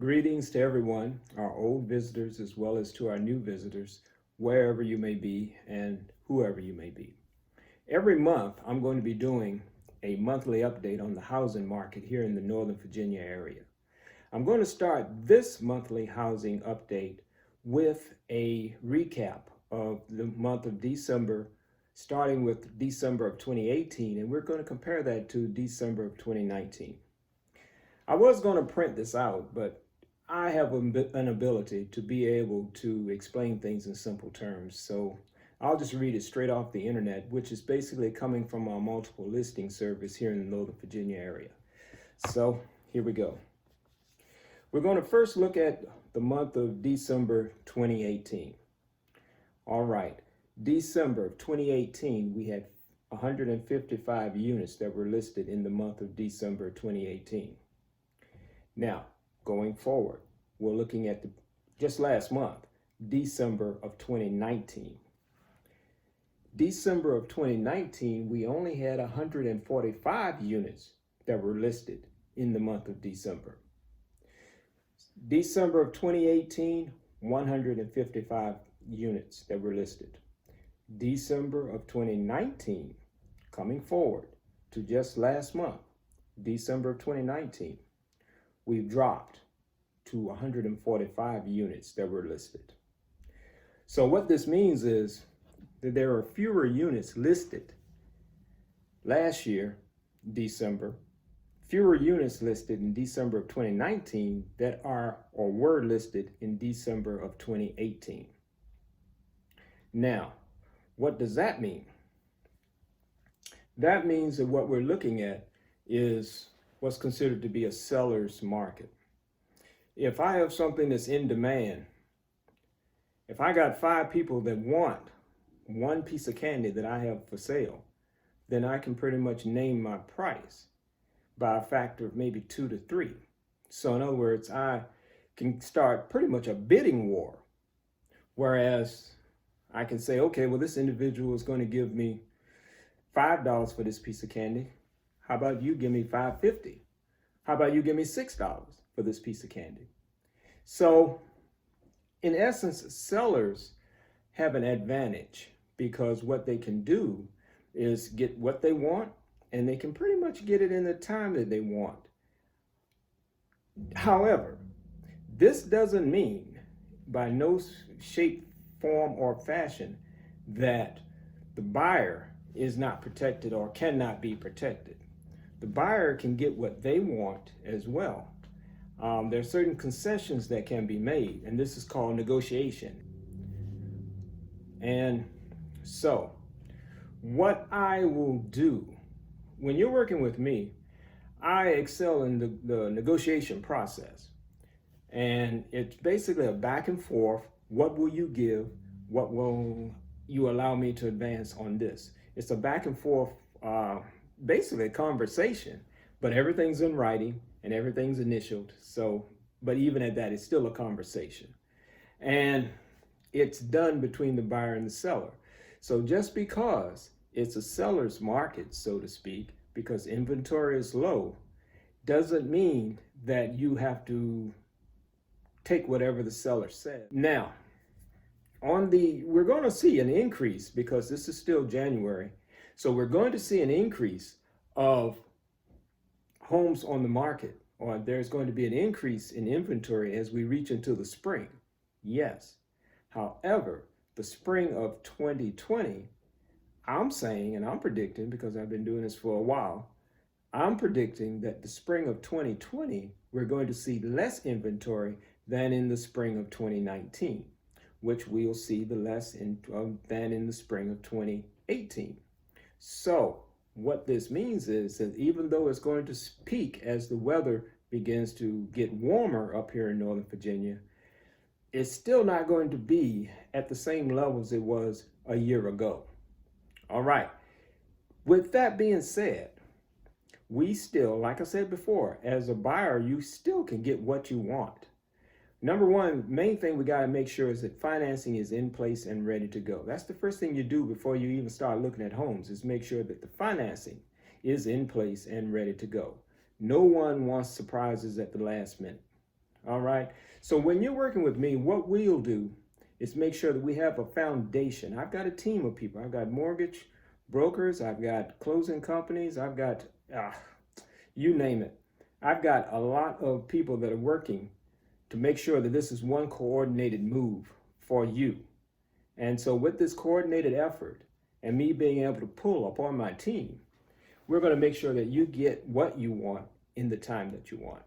Greetings to everyone, our old visitors as well as to our new visitors, wherever you may be and whoever you may be. Every month, I'm going to be doing a monthly update on the housing market here in the Northern Virginia area. I'm going to start this monthly housing update with a recap of the month of December, starting with December of 2018, and we're going to compare that to December of 2019. I was going to print this out, but I have an ability to be able to explain things in simple terms. So I'll just read it straight off the internet, which is basically coming from our multiple listing service here in the Northern Virginia area. So here we go. We're going to first look at the month of December 2018. All right, December of 2018, we had 155 units that were listed in the month of December 2018. Now, going forward, we're looking at just last month, December of 2019. December of 2019, we only had 145 units that were listed in the month of December. December of 2018, 155 units that were listed. December of 2019, coming forward to just last month, December of 2019, we've dropped to 145 units that were listed. So what this means is that there are fewer units listed last year, December, fewer units listed in December of 2019 that are or were listed in December of 2018. Now, what does that mean? That means that what we're looking at is what's considered to be a seller's market. If I have something that's in demand, if I got 5 people that want one piece of candy that I have for sale, then I can pretty much name my price by a factor of maybe 2 to 3. So in other words, I can start pretty much a bidding war. Whereas I can say, okay, well, this individual is going to give me $5 for this piece of candy. How about you give me $5.50? How about you give me $6 for this piece of candy? So in essence, sellers have an advantage because what they can do is get what they want, and they can pretty much get it in the time that they want. However, this doesn't mean by no shape, form, or fashion that the buyer is not protected or cannot be protected. The buyer can get what they want as well. There are certain concessions that can be made, and this is called negotiation. And so, what I will do, when you're working with me, I excel in the negotiation process. And it's basically a back and forth. What will you give? What will you allow me to advance on this? It's a back and forth, basically a conversation, but everything's in writing and everything's initialed. So, but even at that, it's still a conversation. And it's done between the buyer and the seller. So just because it's a seller's market, so to speak, because inventory is low, doesn't mean that you have to take whatever the seller says. Now, we're going to see an increase because this is still January. So we're going to see an increase of homes on the market, or there's going to be an increase in inventory as we reach into the spring. Yes. However, the spring of 2020, I'm saying, and I'm predicting because I've been doing this for a while, I'm predicting that the spring of 2020, we're going to see less inventory than in the spring of 2019, which we'll see the less than in the spring of 2018. So what this means is that even though it's going to peak as the weather begins to get warmer up here in Northern Virginia, it's still not going to be at the same levels it was a year ago. All right. With that being said, we still, like I said before, as a buyer, you still can get what you want. Number one, main thing we got to make sure is that financing is in place and ready to go. That's the first thing you do before you even start looking at homes, is make sure that the financing is in place and ready to go. No one wants surprises at the last minute. All right. So when you're working with me, what we'll do is make sure that we have a foundation. I've got a team of people. I've got mortgage brokers. I've got closing companies. I've got, you name it. I've got a lot of people that are working to make sure that this is one coordinated move for you. And so with this coordinated effort and me being able to pull upon my team, we're going to make sure that you get what you want in the time that you want.